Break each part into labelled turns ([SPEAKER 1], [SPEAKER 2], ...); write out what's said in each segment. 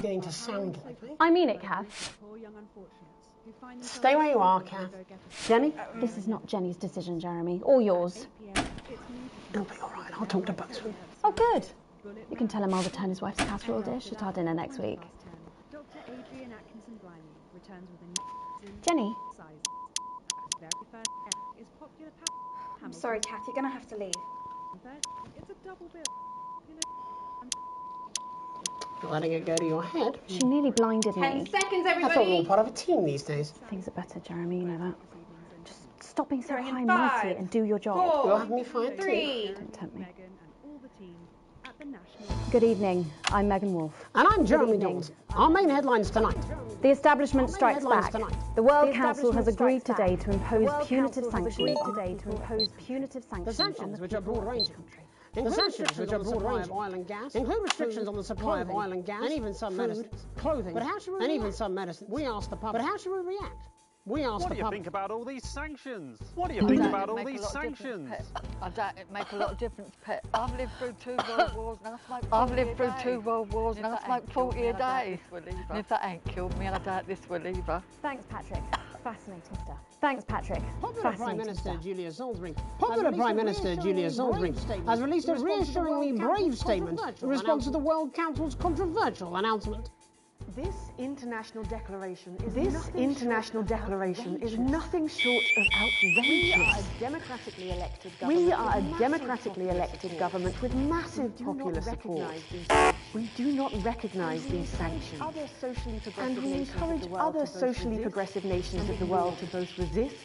[SPEAKER 1] beginning to sound like me.
[SPEAKER 2] I mean it, Kath.
[SPEAKER 1] Stay where you are, Kath. Jenny?
[SPEAKER 2] This is not Jenny's decision, Jeremy, or yours.
[SPEAKER 1] It'll be all right. I'll talk to both of them.
[SPEAKER 2] Oh, good. You can tell him I'll return his wife's casserole dish at our dinner next week. Jenny?
[SPEAKER 3] I'm sorry, Kath, you're going to have to leave.
[SPEAKER 1] You're letting it go to your head.
[SPEAKER 2] She nearly blinded me.
[SPEAKER 3] 10 seconds, everybody!
[SPEAKER 1] I thought we were all part of a team these days.
[SPEAKER 2] Things are better, Jeremy, you know that. Just stop being so
[SPEAKER 3] Sorry, in
[SPEAKER 2] high-mighty
[SPEAKER 3] 5,
[SPEAKER 2] and do your job.
[SPEAKER 3] 4,
[SPEAKER 1] You'll have me fired too.
[SPEAKER 3] 3.
[SPEAKER 2] Don't tempt me. Good evening. I'm Megan Wolfe.
[SPEAKER 1] And I'm Jeremy
[SPEAKER 2] evening.
[SPEAKER 1] Dawes. Our main headlines tonight.
[SPEAKER 2] The establishment strikes
[SPEAKER 1] headlines
[SPEAKER 2] back.
[SPEAKER 1] tonight.
[SPEAKER 2] The World
[SPEAKER 1] The
[SPEAKER 2] Council has agreed
[SPEAKER 1] establishment
[SPEAKER 2] today to impose
[SPEAKER 1] World
[SPEAKER 2] punitive
[SPEAKER 1] Council has
[SPEAKER 2] sanctions.
[SPEAKER 1] agreed The sanctions, which are broad-ranging. The sanctions, which are broad-ranging, oil and gas, include restrictions on the supply of oil and gas, and even some medicines, clothing, but how should we and even some medicines. We asked the public, but how should we react? We asked the public.
[SPEAKER 4] What do you think about all these sanctions? What do you think about all these sanctions?
[SPEAKER 5] I doubt it make a lot of difference, Pet. I've lived through 2 world wars and I've lived through 2 world wars and I smoke 40 a day. And if that ain't killed me, I doubt this will either.
[SPEAKER 2] Thanks, Patrick. Fascinating stuff. Thanks, Patrick.
[SPEAKER 1] Popular Prime Minister Julia Salisbury has released a reassuringly brave statement in response to the World Council's controversial announcement.
[SPEAKER 6] This international declaration is nothing short of outrageous. We are a democratically elected government with massive popular support. We do not recognise these sanctions. And we encourage other socially progressive nations of the world to both resist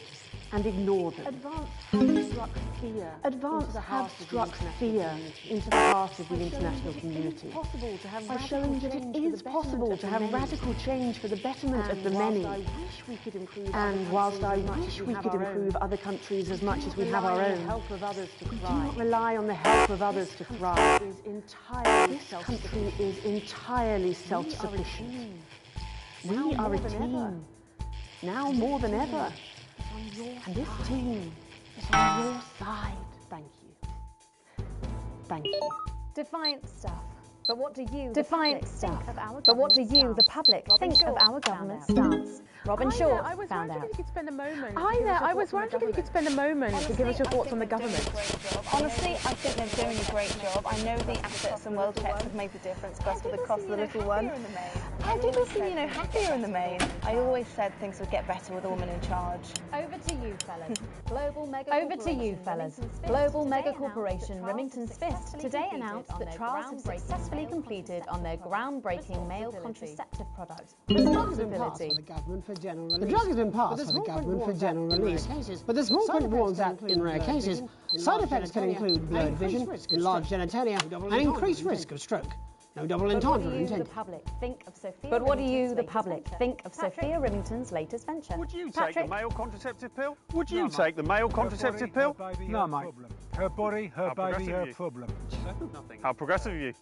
[SPEAKER 6] and ignore them. Advance have struck fear into the heart of the international community by showing that it is possible to have radical change for the betterment of the many. And whilst I wish we could improve other countries as much as we have our own, we do not rely on the help of others to thrive. This country is entirely self-sufficient. We are a team, now more than ever. And this team is on your side. Thank you. Thank you.
[SPEAKER 2] Defiant stuff. But what do you,
[SPEAKER 6] Defiant
[SPEAKER 2] stuff.
[SPEAKER 6] But
[SPEAKER 2] what do you, the public, think of our government's stance? Robin Short found out.
[SPEAKER 7] If you could spend a moment.
[SPEAKER 6] Hi there, I was wondering if you could spend a moment to give us your thoughts on the government.
[SPEAKER 3] Honestly, I think they're doing a great job. I know the assets and world checks have made the difference for us with the cost of the little one. People seem, happier in the main. I always said things would get better with a woman in charge.
[SPEAKER 2] Over to you, fellas. Global mega corporation Remington's Fist today announced that trials have successfully completed on their groundbreaking male contraceptive product.
[SPEAKER 1] The drug has been passed for the government for general release. But the small print warns that, in rare cases, side effects can include blurred vision, enlarged genitalia, and increased risk of stroke. No double entendre intended.
[SPEAKER 2] But what do you, the public, think of Sophia Remington's latest venture?
[SPEAKER 4] Would you take the male contraceptive pill? Would you take the male contraceptive pill?
[SPEAKER 8] No, mate. Her body, her baby, her problem.
[SPEAKER 4] Nothing. How progressive of you?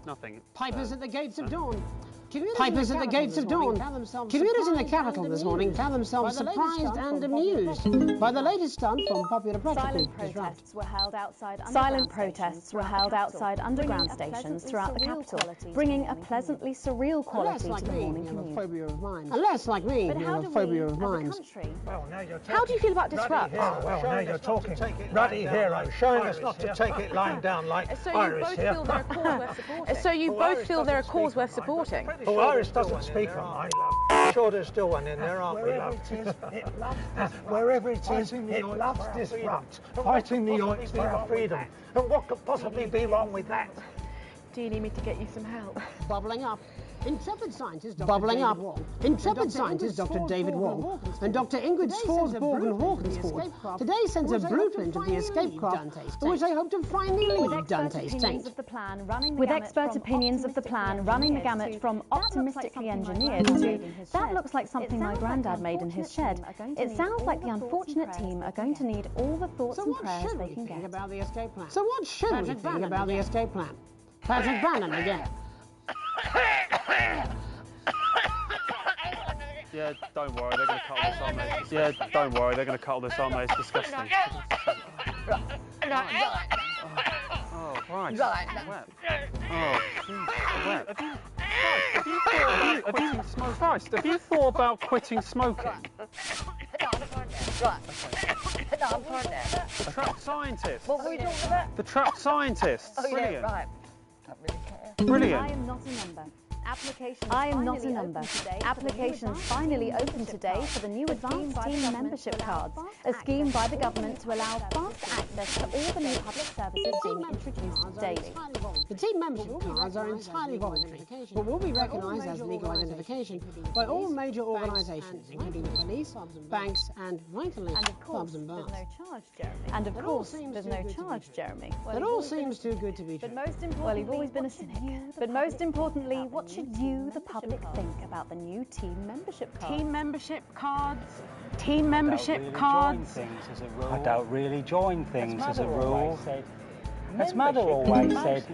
[SPEAKER 4] Nothing.
[SPEAKER 1] Pipers at the gates of dawn. Commuters in the capital this morning found themselves surprised and amused by the latest stunt from popular protocol
[SPEAKER 2] Silent protests were held outside underground stations throughout the capital, bringing a pleasantly surreal quality to the morning commute.
[SPEAKER 1] Unless, like me, you have a phobia of minds.
[SPEAKER 6] How do you feel about disrupt?
[SPEAKER 8] Oh, well, now you're talking. Ruddy hero, showing us not to take it lying down like Iris here.
[SPEAKER 6] So you both feel they're a cause worth supporting?
[SPEAKER 8] Oh, Iris doesn't speak on my love. Sure, there's still one in there, aren't we, love? Wherever it is, it loves disrupt. Fighting the yoinks for our freedom. And what could possibly be wrong with that?
[SPEAKER 6] Do you need me to get you some help?
[SPEAKER 1] Bubbling up. Intrepid scientist Dr. David Wong and Dr. Ingrid Sforsborg-Hawkensford today sent a blueprint of the escape craft for which they hope to finally leave Dante's taint.
[SPEAKER 2] With expert opinions of the plan running the gamut from optimistically engineered to that looks like something my granddad made in his shed, it sounds like the unfortunate team are going to need all the thoughts and prayers they can get.
[SPEAKER 1] So what should we think about the escape plan? Patrick Bannon again.
[SPEAKER 4] Yeah, don't worry, they're going to cut all this on, mate. Yeah, don't worry, they're going to cut all this on, mate. It's disgusting. Oh, Christ. Wet. Oh, jeez, wet. Have you thought about quitting smoking? The trapped scientist.
[SPEAKER 5] What were we talking about?
[SPEAKER 4] The trapped scientist.
[SPEAKER 5] Oh,
[SPEAKER 4] Brilliant.
[SPEAKER 5] yeah, right. Don't really care.
[SPEAKER 4] Brilliant.
[SPEAKER 2] I am not a number. Applications finally open today for the new Advanced Team Membership Cards, a scheme by the government to allow fast access to all the new public services being introduced daily.
[SPEAKER 1] The team membership cards are entirely voluntary, but will be recognised as legal identification by all major organisations, including the police, banks, and vitally, clubs and bars.
[SPEAKER 2] And of course, there's no charge, Jeremy.
[SPEAKER 1] That all seems too good to be true.
[SPEAKER 2] Well, you've always been a cynic. But most importantly, what should you, the public, think about the new team membership cards?
[SPEAKER 6] Team membership cards. Team membership cards.
[SPEAKER 7] I don't really join things as a rule. As Mother always said,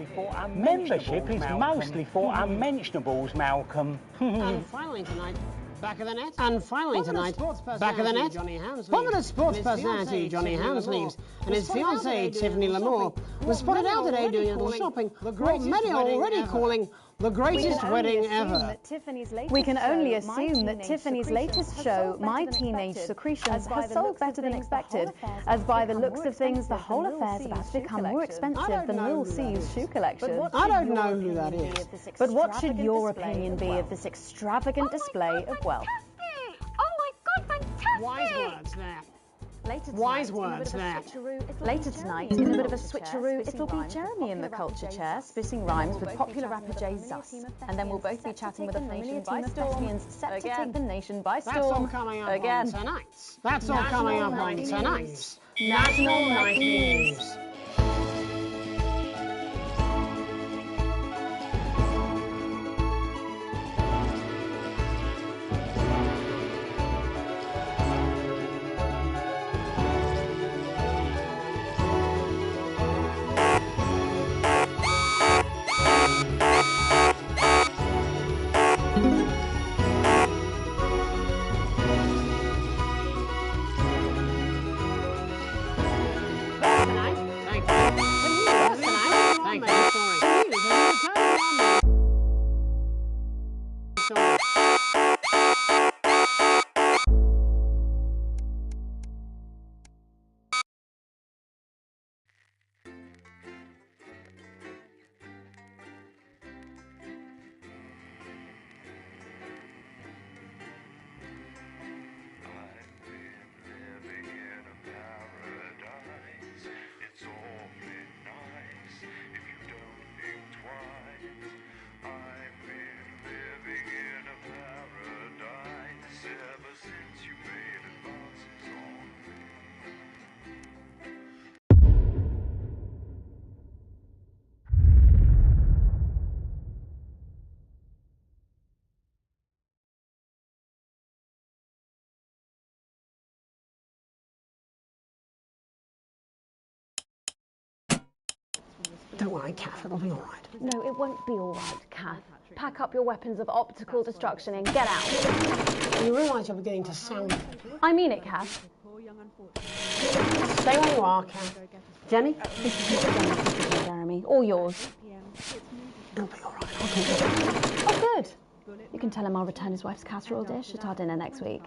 [SPEAKER 7] membership is mostly for unmentionables, Malcolm.
[SPEAKER 1] And finally tonight, back of the net. And finally tonight, back of the net, popular sports personality Johnny Hamsleeves and his fiancée Tiffany Lamour was spotted out today doing a little shopping, what many are already calling the greatest wedding ever.
[SPEAKER 2] We can only assume that Tiffany's latest show, My Teenage Secretions, has sold better than expected, as by the looks of things, the whole affair's about to become more expensive than Lil C's shoe collection.
[SPEAKER 1] I don't know who that is.
[SPEAKER 2] But what should your opinion be of this extravagant display of wealth?
[SPEAKER 9] Oh my God, fantastic!
[SPEAKER 1] Wise words there. Wise words there.
[SPEAKER 2] Later tonight, in a bit of a switcheroo, it'll be Jeremy in the culture chair, spitting rhymes with popular rapper Jay Zus. And then we'll both be chatting with a familiar team of thespians set to take the nation by storm.
[SPEAKER 1] That's all coming up
[SPEAKER 2] again.
[SPEAKER 1] on tonight. That's all coming up on tonight's National Night News. Don't worry, Kath, it'll be all right.
[SPEAKER 2] No, it won't be all right, Kath. Pack up your weapons of optical destruction and get out.
[SPEAKER 1] You realise you're beginning to sound...
[SPEAKER 2] I mean it, Kath.
[SPEAKER 1] Stay where you are, Kath. Jenny?
[SPEAKER 2] This is Jeremy. All yours.
[SPEAKER 1] It'll be all right. I'll take it.
[SPEAKER 2] Oh, good. You can tell him I'll return his wife's casserole dish at our dinner next week.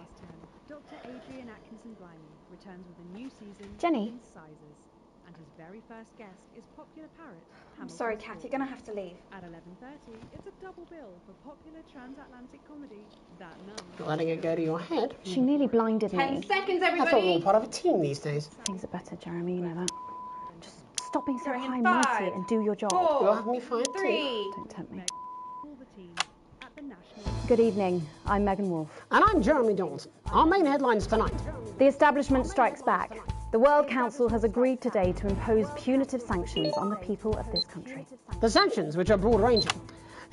[SPEAKER 2] Jenny?
[SPEAKER 10] And his very first guest is popular parrot.
[SPEAKER 9] I'm sorry, Kath, you're going to have to leave.
[SPEAKER 10] At 11:30, it's a double bill for popular transatlantic comedy That Nun.
[SPEAKER 1] You're letting it go to your head.
[SPEAKER 2] She nearly blinded me.
[SPEAKER 9] 10 seconds, everybody.
[SPEAKER 1] I thought we were all part of a team these days.
[SPEAKER 2] Things are better, Jeremy, you know that. Just stop being so
[SPEAKER 9] Going in
[SPEAKER 2] high and mighty
[SPEAKER 9] 5,
[SPEAKER 2] and do your job.
[SPEAKER 9] 4,
[SPEAKER 1] You'll have me fired
[SPEAKER 9] 3.
[SPEAKER 1] too.
[SPEAKER 2] Don't tempt me.
[SPEAKER 10] All the team at the National.
[SPEAKER 2] Good evening. I'm Megan Wolfe.
[SPEAKER 1] And I'm Jeremy Dawson. Our main headlines tonight.
[SPEAKER 2] The establishment strikes back. The World Council has agreed today to impose punitive sanctions on the people of this country.
[SPEAKER 1] The sanctions, which are broad-ranging,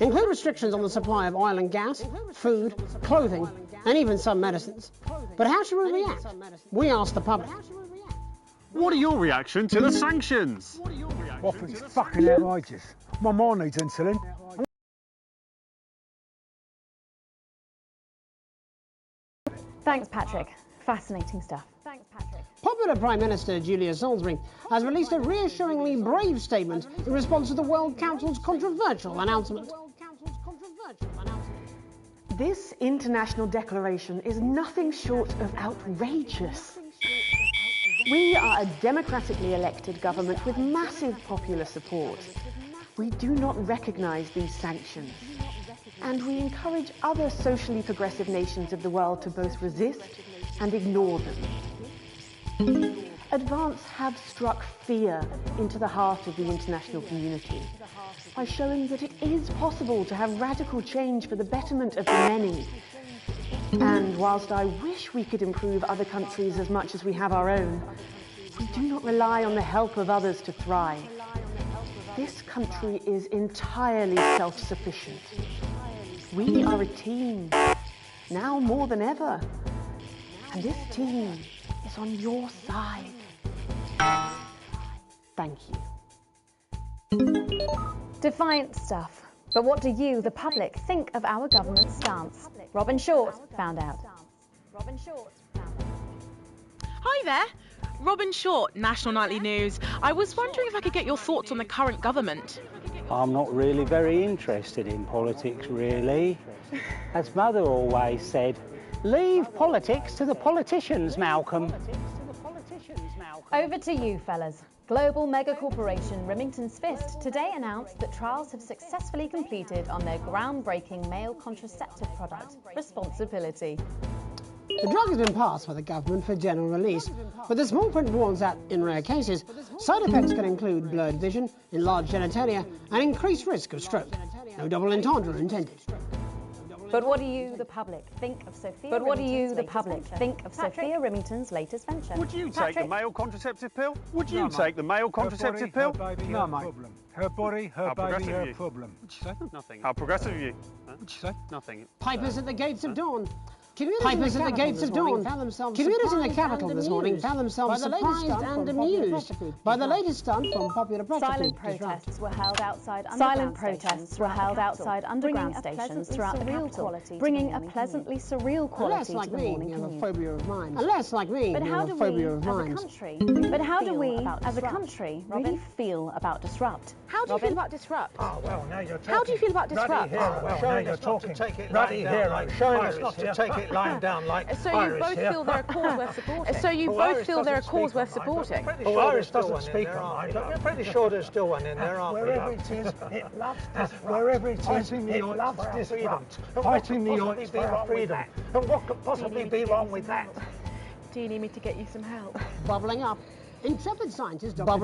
[SPEAKER 1] include restrictions on the supply of oil and gas, food, clothing, and even some medicines. But how should we react? We asked the public.
[SPEAKER 4] What are your reaction to the sanctions?
[SPEAKER 8] Well, it's fucking outrageous. My mom needs insulin.
[SPEAKER 2] Thanks, Patrick. Fascinating stuff.
[SPEAKER 1] Popular Prime Minister Julia Salisbury has released a reassuringly brave statement in response to the World Council's controversial announcement.
[SPEAKER 6] This international declaration is nothing short of outrageous. We are a democratically elected government with massive popular support. We do not recognise these sanctions, and we encourage other socially progressive nations of the world to both resist and ignore them. Advance have struck fear into the heart of the international community by showing that it is possible to have radical change for the betterment of the many. And whilst I wish we could improve other countries as much as we have our own, we do not rely on the help of others to thrive. This country is entirely self-sufficient. We are a team, now more than ever. And this team is on your side. Thank you.
[SPEAKER 2] Defiant stuff. But what do you, the public, think of our government's stance? Robin Short found out.
[SPEAKER 11] Hi there. Robin Short, National Nightly News. I was wondering if I could get your thoughts on the current government.
[SPEAKER 7] I'm not really very interested in politics, really. As Mother always said, leave politics to the politicians, Malcolm.
[SPEAKER 2] Over to you, fellas. Global mega corporation Remington's Fist today announced that trials have successfully completed on their groundbreaking male contraceptive product, Responsibility.
[SPEAKER 1] The drug has been passed by the government for general release, but the small print warns that, in rare cases, side effects can include blurred vision, enlarged genitalia, and increased risk of stroke. No double entendre intended.
[SPEAKER 2] But what do you, the public, think of Sophia Remington's latest venture?
[SPEAKER 4] Would you take the male contraceptive pill? Would you take the male contraceptive pill?
[SPEAKER 8] No, mate. Her body, her baby, her problem.
[SPEAKER 4] What'd you say? Nothing. How progressive are you? Huh? What'd you say? Nothing.
[SPEAKER 1] Pipers at the gates of dawn. Commuters in the capital this morning found themselves surprised and amused by the latest stunt from popular
[SPEAKER 2] Silent protests were held outside underground stations throughout the capital, bringing a pleasantly surreal quality to the morning commute.
[SPEAKER 1] Unless, like me,
[SPEAKER 2] but how do we, as a country, really feel about disrupt?
[SPEAKER 3] How do you feel about disrupt?
[SPEAKER 8] Oh, well, now you're talking.
[SPEAKER 3] How do you feel about disrupt?
[SPEAKER 8] Now you're talking. Ruddy here, I'm showing us not to take it lying down like
[SPEAKER 3] so you both feel there are causes worth supporting? So you both feel there are causes worth supporting?
[SPEAKER 8] Oh, Iris doesn't speak on mine. We're pretty sure there's still one in there, aren't we? Wherever it is, it loves disrupt. Fighting the Yorks for freedom. And what could possibly be wrong with that?
[SPEAKER 3] Do you need me to get you some help?
[SPEAKER 1] Bubbling up. Intrepid scientist Dr.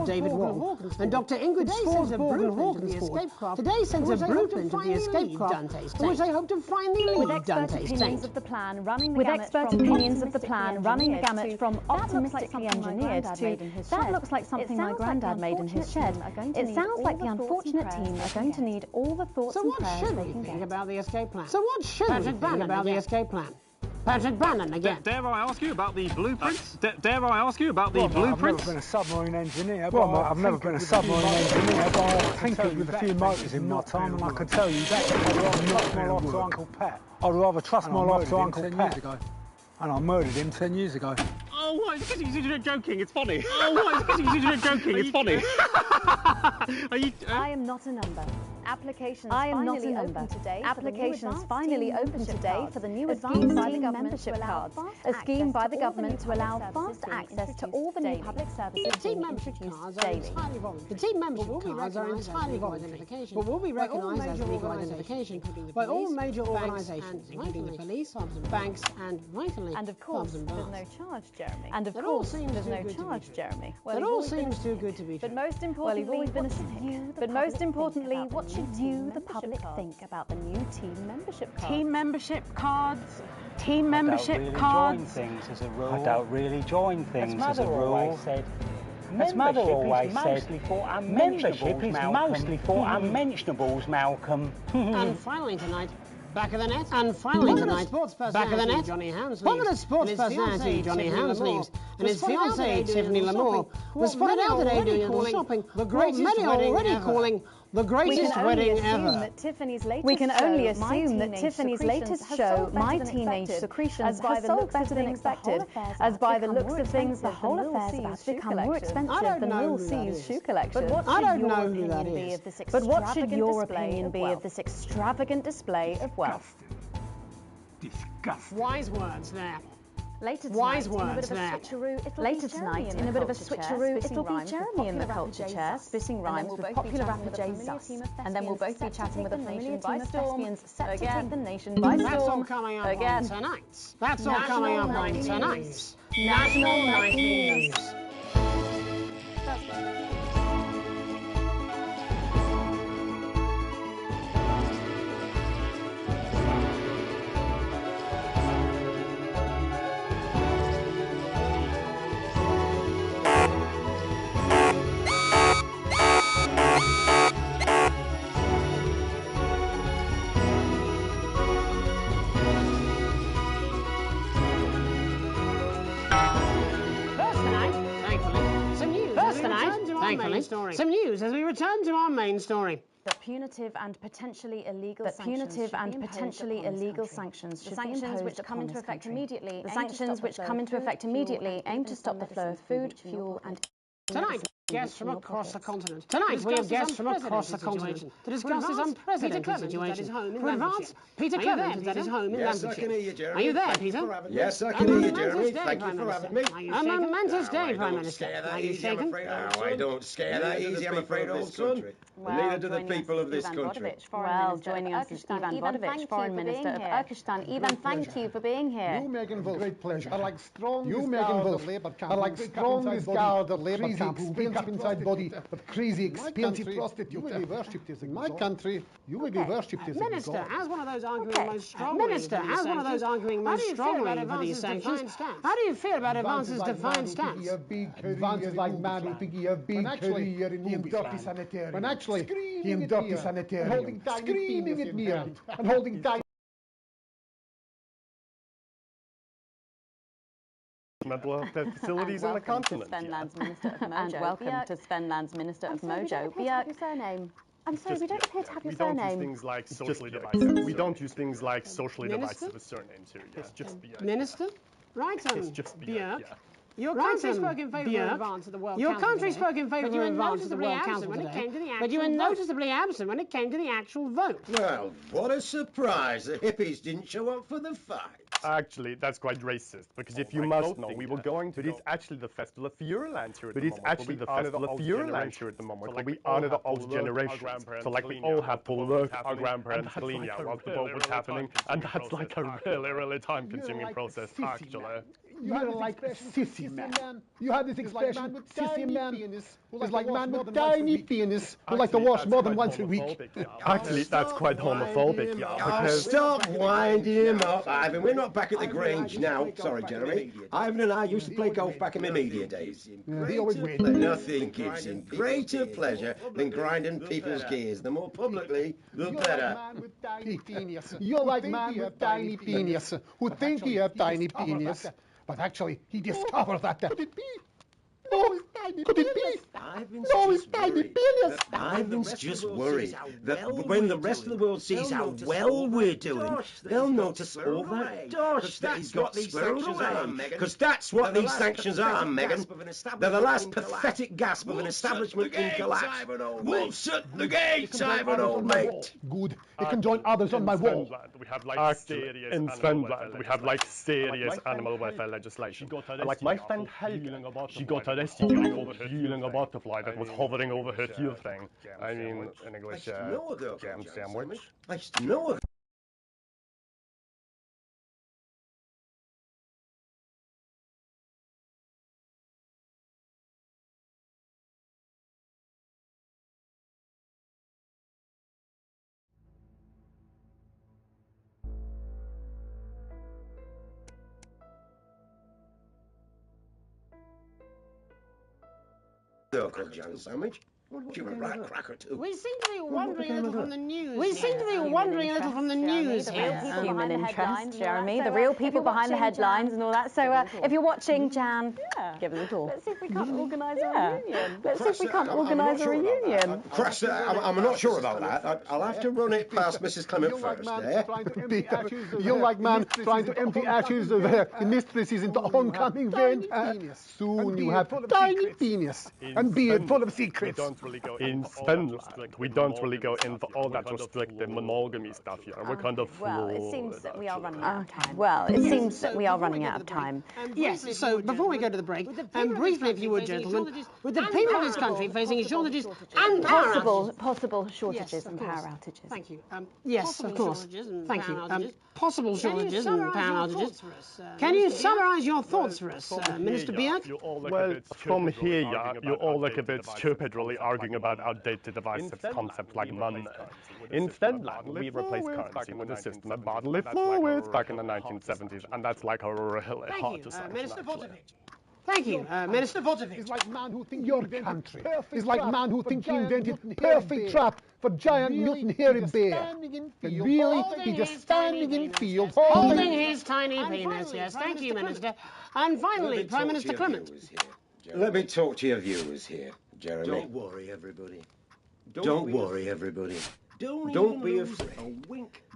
[SPEAKER 1] David Wong and Dr. Ingrid Sforsborg today sends a blueprint of the escape craft for which they hope to finally leave Dante's tank.
[SPEAKER 2] With expert opinions of the plan running the gamut from optimistically engineered to that looks like something my granddad made in his shed, it sounds like the unfortunate team are going to need all the thoughts and prayers they can get.
[SPEAKER 1] So what should we think about the escape plan? Patrick Bannon again.
[SPEAKER 4] Dare I ask you about the blueprints? Dare I ask you about the
[SPEAKER 8] I've
[SPEAKER 4] blueprints?
[SPEAKER 8] never been a submarine engineer, but I've never been a submarine engineer, but I've tinkered with a few motors in my time, and I can tell you that I'd rather trust my life to Uncle Pat. I'd rather trust my life to Uncle Pat. And I murdered him 10 years ago.
[SPEAKER 4] Oh, what? It's because you're joking, it's funny. Oh, what? It's because you're joking, it's funny.
[SPEAKER 2] I am not a number. Applications finally open today for the new Advanced Team Membership Cards, a scheme by the government to allow fast access to all the new public services.
[SPEAKER 1] The team membership cards are entirely voluntary, but will be recognised as legal identification by all major organisations, including the police, banks, and vitally,
[SPEAKER 2] and of course, there's no charge, Jeremy.
[SPEAKER 1] Well, it all seems too good to be true.
[SPEAKER 2] But most importantly, what should you, the public, think about the new team membership cards?
[SPEAKER 11] Team membership cards.
[SPEAKER 7] I don't really join things as a rule. As Mother always said, membership is mostly for unmentionables, Malcolm.
[SPEAKER 1] And finally tonight, back of the net. Popular sports personality Johnny Hansleaves and his fiancée Tiffany Lamore was spotted out today doing shopping, the greatest wedding already calling The greatest wedding ever.
[SPEAKER 2] We can only assume that Tiffany's latest show, My Teenage Secretions, has sold better than expected. As by the looks of things, the whole affair's about to become more expensive than Will C's shoe collection.
[SPEAKER 1] I don't know who that is.
[SPEAKER 2] But what should your opinion be of this extravagant display of wealth?
[SPEAKER 1] Disgusting. Wise words there.
[SPEAKER 2] Later tonight, in a bit of a switcheroo, it'll be Jeremy in the culture chair, spitting rhymes with popular rapper Jay Zus. And then we'll both be chatting with a familiar team of thespians set to take the nation by storm.
[SPEAKER 1] That's all coming up on tonight. That's all coming up on tonight. National Nightly News. Some news as we return to our main story.
[SPEAKER 2] The punitive and potentially illegal sanctions should be imposed which come into effect immediately. The sanctions which come into effect immediately aim to stop the flow of food, fuel and...
[SPEAKER 1] Tonight, guests from across the continent. Tonight, we have guests from across the continent to discuss this unprecedented situation. For advance, Peter Clement is at his home in
[SPEAKER 12] Yes, I can hear you, Jeremy.
[SPEAKER 1] Are you there, Peter?
[SPEAKER 12] Yes, I can hear you, Jeremy. Thank you for having me.
[SPEAKER 1] A momentous day, Prime Minister. Are you shaken?
[SPEAKER 12] I don't scare that easy, I'm afraid, old son. Neither do the people of this country.
[SPEAKER 2] Well, joining us is Ivan Vodovich, Foreign Minister of Urkistan. Ivan, thank you for being here.
[SPEAKER 13] You, Megan Wolf.
[SPEAKER 14] Great pleasure.
[SPEAKER 13] Are like strong
[SPEAKER 14] you,
[SPEAKER 13] as
[SPEAKER 14] Megan
[SPEAKER 13] guard
[SPEAKER 14] Wolf.
[SPEAKER 13] of Labour camp.
[SPEAKER 14] Are like strong as guard of Labour
[SPEAKER 13] crazy
[SPEAKER 14] camp.
[SPEAKER 13] expensive inside body of crazy expensive
[SPEAKER 14] prostitute.
[SPEAKER 13] You will be worshipped as a
[SPEAKER 14] In my country, you will be worshipped as a
[SPEAKER 1] Minister,
[SPEAKER 14] god.
[SPEAKER 1] as one of those arguing most strongly for these sanctions, how do you feel about advances to fine stance?
[SPEAKER 13] Advances like man who think he have big career in the dirty sanitarium. When actually, he in dirty sanitarium, screaming at me and holding tiny
[SPEAKER 15] mental health facilities in the continent.
[SPEAKER 2] And welcome to Svenland's Minister of Mojo. Björk, your surname. I'm sorry, we don't appear to have your surname.
[SPEAKER 15] We don't use things like socially divisive. We don't use things like socially divisive as surnames here. It's just Björk.
[SPEAKER 1] Minister? Right,
[SPEAKER 15] it's just
[SPEAKER 1] Björk.
[SPEAKER 15] Yeah.
[SPEAKER 1] Your country spoke in favour of advance at the World Council. Your country spoke in favour of advance at the World Council today, but you were noticeably absent when it came to the actual vote.
[SPEAKER 12] Well, what a surprise. The hippies didn't show up for the fight.
[SPEAKER 15] Actually, that's quite racist, because if you must know, we were going to... But it's actually the Festival of Feuerland here at the moment. But it's actually the Festival of Feuerland here at the moment. So we honour the old generation. So like we all had to look our grandparents clean out while the vote was happening. And that's like a really time-consuming process, actually.
[SPEAKER 13] You had like sissy man. You had this expression, sissy man. It's like man with tiny penis who like to wash more than once a week.
[SPEAKER 15] Actually, that's quite homophobic, yeah.
[SPEAKER 12] Because... Stop winding him up, Ivan. We're not back at the Grange now. Sorry, Jeremy. Ivan and I used to play golf back in my media days.
[SPEAKER 13] They always win.
[SPEAKER 12] Nothing gives him greater pleasure than grinding people's gears. The more publicly, the better.
[SPEAKER 13] You're like man with tiny penis who think he have tiny penis. But actually, he discovered that. Could it be? No, could it be? No, it's tiny penis.
[SPEAKER 12] Ivan's just worried that when the rest of the world sees how well we're doing, they'll notice all that dosh that he's got squirreled away. Because that's what these sanctions are, Megan. They're the last pathetic gasp of an establishment in collapse. Wolf's at the gates, Ivan, old mate.
[SPEAKER 13] Good. They can join others on my wall.
[SPEAKER 15] We have like in Svenland, we have like serious animal welfare legislation. Like my friend Helga, she got arrested for peeling a butterfly that was hovering over her heel thing. I mean, in English, jam sandwich.
[SPEAKER 12] I used to know her. Circle jam sandwich. You're a rat cracker too.
[SPEAKER 1] We seem to be wandering a little from the news. We seem to be wandering a little from the news here.
[SPEAKER 2] Human interest, Jeremy. The real people behind the headlines and all that. So if you're watching, Jan, give us a call.
[SPEAKER 3] Let's see if we can't organise a reunion.
[SPEAKER 2] Let's see if we can't organise a reunion.
[SPEAKER 12] Crash, I'm not sure about that. I'll have to run it past Mrs. Clement first,
[SPEAKER 13] You're like man trying to empty ashes of their mistresses into oncoming vent. Soon you have tiny penis and beard full of secrets.
[SPEAKER 15] In Finland, we don't really go in for all that restrictive monogamy stuff here. We're kind of
[SPEAKER 2] well, it seems that we are running out of time. Well, it seems that we are running out of time.
[SPEAKER 1] Yes, so before we go to the break, briefly, if you would, gentlemen, with the people of this country facing shortages and
[SPEAKER 2] possible shortages and power outages.
[SPEAKER 1] Thank you. Yes, of course. Thank you. Possible shortages and power outages. Can you summarise your thoughts for us, Minister Bjerg?
[SPEAKER 15] Well, from here, you all look a bit stupid, really arguing about outdated divisive concepts like money. In Finland, we replaced currency with a system of bodily fluids back in the 1970s, and that's like really hard to say.
[SPEAKER 1] Minister Potovic. Thank you, Minister Potovic.
[SPEAKER 13] It's like man who thinks your country is like man who thinks he invented perfect trap for giant mutant hairy bear. And really, he's just standing in field
[SPEAKER 1] holding his tiny penis. Yes, thank you, Minister. And finally, Prime Minister Clement.
[SPEAKER 12] Let me talk to your viewers here, Jeremy. Don't worry, everybody. Don't worry, everybody. Don't be afraid.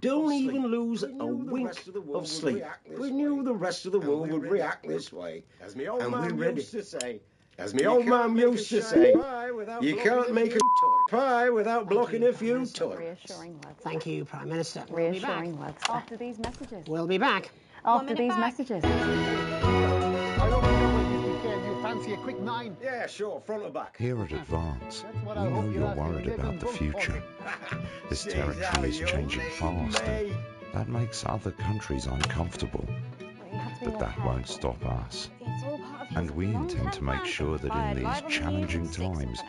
[SPEAKER 12] Don't even lose a wink of sleep. We knew the rest of the world would react this way.
[SPEAKER 16] As my old man used to say.
[SPEAKER 12] As my old man used to say, you can't make a pie without blocking a few toys.
[SPEAKER 2] Reassuring words.
[SPEAKER 1] Thank you, Prime Minister.
[SPEAKER 2] Reassuring words. After these messages.
[SPEAKER 1] We'll be back.
[SPEAKER 2] After these messages.
[SPEAKER 13] Fancy a quick 9?
[SPEAKER 12] Yeah, sure, front or back.
[SPEAKER 17] Here at Advance, we know you're worried about the future. This territory is changing fast, and that makes other countries uncomfortable. But that won't stop us. And we intend to make sure that in these challenging times,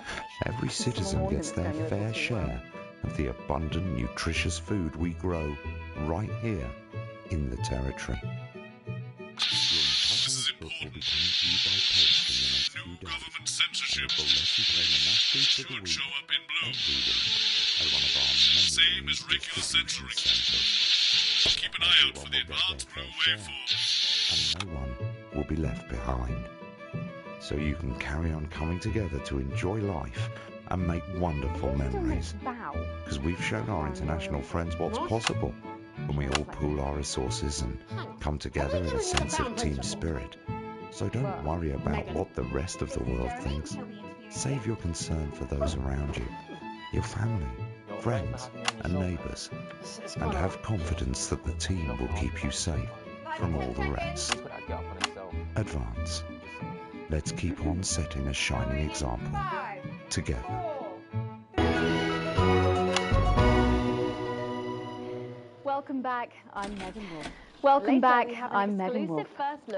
[SPEAKER 17] every citizen gets their fair share of the abundant, nutritious food we grow right here in the territory.
[SPEAKER 18] This is important. No government censorship. Should show up in blue. Same as regular censoring. Keep an eye out for the advanced blue waveform.
[SPEAKER 17] And no one will be left behind. So you can carry on coming together to enjoy life and make wonderful memories. Because we've shown our international friends what's possible when we all pool our resources and come together in a sense of team spirit. So don't worry about what the rest of the world thinks. Save your concern for those around you, your family, friends and neighbours, and have confidence that the team will keep you safe from all the rest. Advance. Let's keep on setting a shining example together.
[SPEAKER 2] Welcome back, I'm Megan Wolf. Welcome back, I'm Megan Wolf.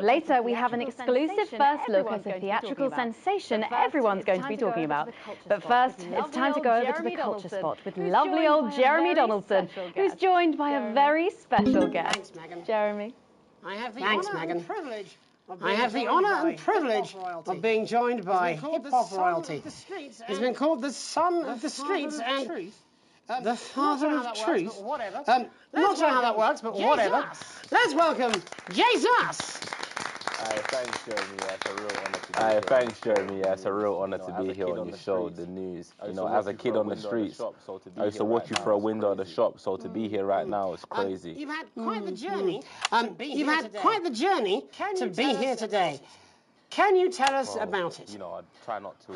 [SPEAKER 2] Later, we have an exclusive first look at a theatrical sensation everyone's going to be talking about. But first, it's time to go over to the culture spot with lovely old Jeremy Donaldson, who's joined by a very special guest.
[SPEAKER 1] Thanks, Megan.
[SPEAKER 2] Jeremy.
[SPEAKER 1] I have the honour and privilege of being joined by hip-hop royalty. He's been called the son of the streets and the father of truth. Not sure how that works, but whatever. Let's welcome Jesus.
[SPEAKER 19] Thanks, Jeremy. Yeah, it's a real honour to be here. Thanks, Jeremy. Yeah, it's a real honour to be here on your show, the news. You know, as a kid on the streets, I used to watch you through a window of the shop, so to be here right now is crazy.
[SPEAKER 1] You've had quite the journey. You've had quite the journey to be here today. Can you tell us about it?
[SPEAKER 19] You know, I'd try not to.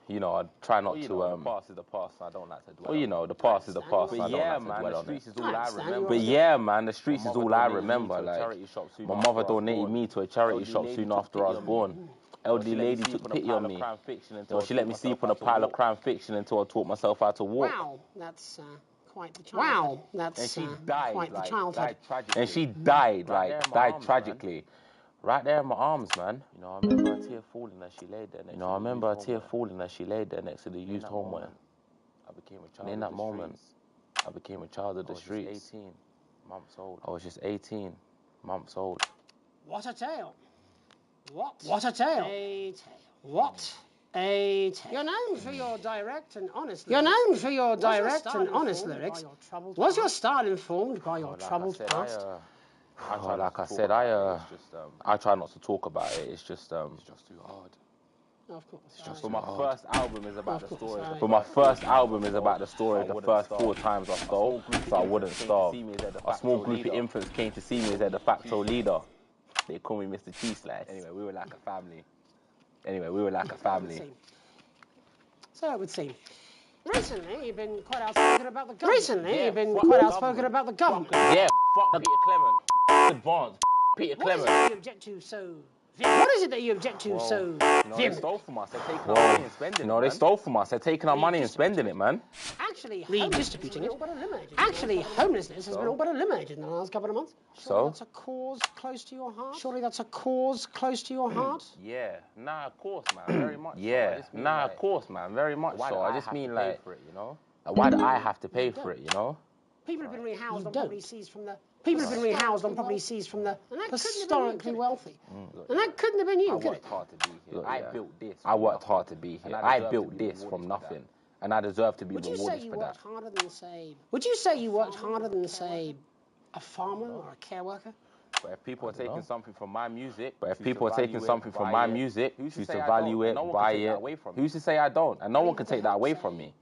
[SPEAKER 19] You know, I'd try not to. The past is the past, and I don't like to dwell. Well, you know, the past is the past, and I don't like to dwell on it. But yeah, man, the streets is all I remember. Like, my mother donated me to a charity shop soon after I was born. Elderly lady took pity on me. Well, she let me sleep on a pile of crime fiction until I taught myself how to walk.
[SPEAKER 1] Wow, that's quite the childhood. Wow, that's quite the childhood.
[SPEAKER 19] And she died, like, died tragically. Right there in my arms, man. You know, I remember a tear falling as she laid there. Next to the used homeware. I became a child. And in that moment, I became a child of the streets. 18 months old. I was just 18 months old.
[SPEAKER 1] What a tale! What a tale! What You're known for your direct and honest lyrics. Was your style informed by your troubled past?
[SPEAKER 19] Like I said, I try not to talk about it. It's just too hard.
[SPEAKER 1] Of course.
[SPEAKER 19] But my first album is about the story. But my first album is about the story. The first 4 times I stole, so I wouldn't starve. A small group of infants came to see me as their de facto leader. They call me Mr. Cheese Slice. Anyway, we were like a family.
[SPEAKER 1] So it would seem. Recently, you've been quite outspoken about the government.
[SPEAKER 19] Yeah, fuck Peter Clement. Advanced. Peter Clement.
[SPEAKER 1] What is it that you object to so
[SPEAKER 19] They stole from us. They're taking our money and spending it. No, they stole from us. They're taking our money and spending it, man.
[SPEAKER 1] Actually, redistributing it. Actually, homelessness has been all but eliminated in the last couple of months.
[SPEAKER 19] So?
[SPEAKER 1] That's a cause close to your heart? Surely that's a cause close to your heart?
[SPEAKER 19] Yeah. Nah, of course, man. Very much. Yeah. Nah, of course, man. Very much so. I just mean, like, why do I have to pay for it, you know?
[SPEAKER 1] People have been rehoused on property seized from the... People have been rehoused on property seized from the historically wealthy. And that couldn't have been you, could it?
[SPEAKER 19] I worked hard to be here. I built this. I worked hard to be here. I built this from nothing. And I deserve to be rewarded for that.
[SPEAKER 1] Would you say you worked harder than, say, a farmer or a care worker?
[SPEAKER 19] But if people are taking something from my music, who's to value it, buy it, who's to say I don't? And no one can take that away from me.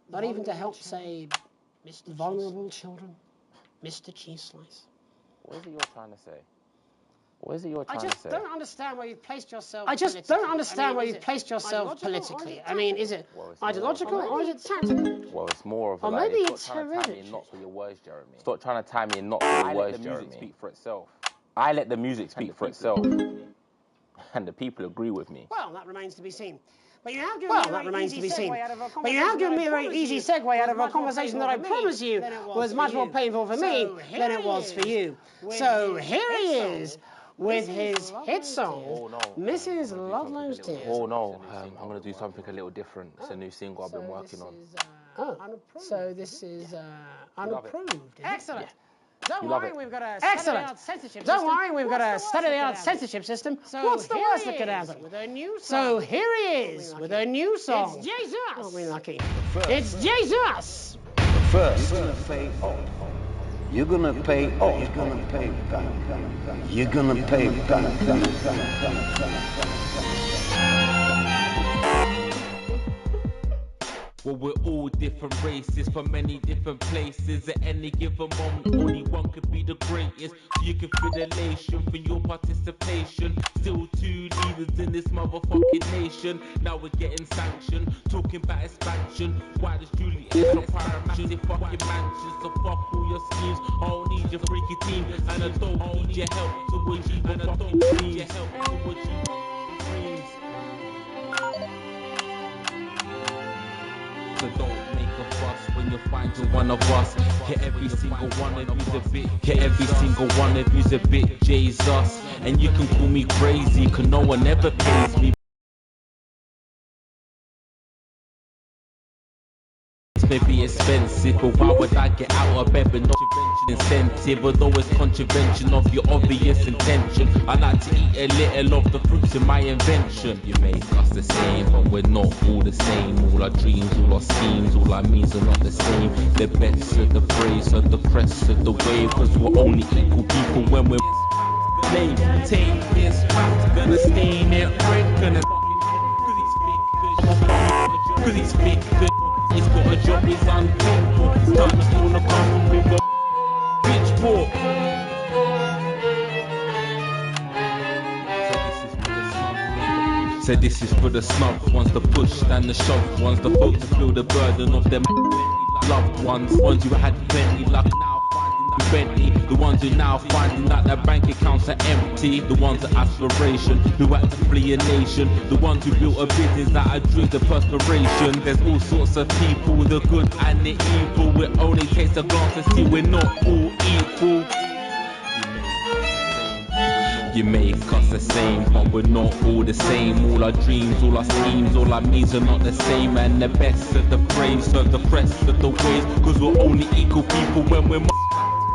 [SPEAKER 1] Not even to help, say, vulnerable children? Mr. Cheese Slice.
[SPEAKER 19] What is it you're trying to say?
[SPEAKER 1] I just don't understand where you've placed yourself politically. I mean, is it ideological or is it tactical?
[SPEAKER 19] Well, it's more of a...
[SPEAKER 1] Or maybe it's hereditary.
[SPEAKER 19] Stop trying to tie me in knots with your words, Jeremy. I let the music speak for itself. And the people agree with me.
[SPEAKER 1] Well, that remains to be seen. But you have given me a very easy segue out of a conversation that I promise you was much more painful for me than it was for you. So here he is with his hit song, Mrs. Ludlow's Tears.
[SPEAKER 19] Oh no, I'm going to do something a little different. It's a new single I've been working on.
[SPEAKER 1] So this is unapproved. Excellent. Don't worry, we've got a state-of-the-art censorship system. What's the worst that could happen? So here he is with a new song. It's Jesus. Aren't we lucky? It's Jesus.
[SPEAKER 12] First, you're gonna pay off. You're gonna pay back. You're gonna pay back.
[SPEAKER 20] Well, we're all different races from many different places. At any given moment, only one could be the greatest. So you can feel elation from your participation. Still 2 leaders in this motherfucking nation. Now we're getting sanctioned, talking about expansion. Why does Juliet so paramount? They fucking mansions, so fuck all your schemes. I don't need your freaky team, and I don't need your help to achieve. And I don't need your help to achieve dreams. So don't make a fuss when you find you're one of us. Hit every single one of you's a bit. Hit every single one of you's a bit Jesus. And you can call me crazy, cause no one ever pays me. May be expensive, but why would I get out of bed with no incentive? Although it's contravention of your obvious intention, I like to eat a little of the fruits of my invention. You make us the same, but we're not all the same. All our dreams, all our schemes, all our means are not the same. The best of the praise, of the crest of the wave, cause we're only equal people when we're slave. Take this fact, gonna stain it red, gonna cause he's fake, he's got a job, he's unthankful. He's time to wanna come with a pitchfork. So this is for the snub ones, the push and the shove ones, the folks to feel the burden of them loved ones who had plenty luck now finding Bentley, the ones who now finding that their bank accounts are empty, the ones of aspiration who had to flee a nation, the ones who built a business that had dreams of perspiration. There's all sorts of people, the good and the evil. It only takes a glance to see we're not all equal. You make us the same, but we're not all the same. All our dreams, all our schemes, all our means are not the same. And the best of the brave serve the rest of the ways, cause we're only equal people when we're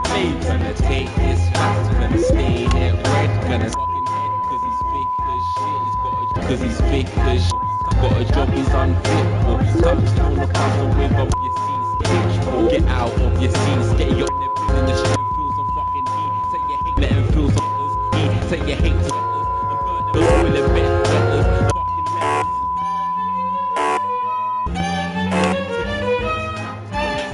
[SPEAKER 20] slaves. Gonna take this fact, gonna stain it red, gonna fucking head, cause he's fake as shit. Cause he's fake as shit. got a job he's unfit for. Touch on the puzzle with up your seats, bitch. Get out of your seats, get your nipples in the shit and feel some fucking heat. Take your hate, let him feel some heat. Take your hate to and burn them oil and bed feathers. Fucking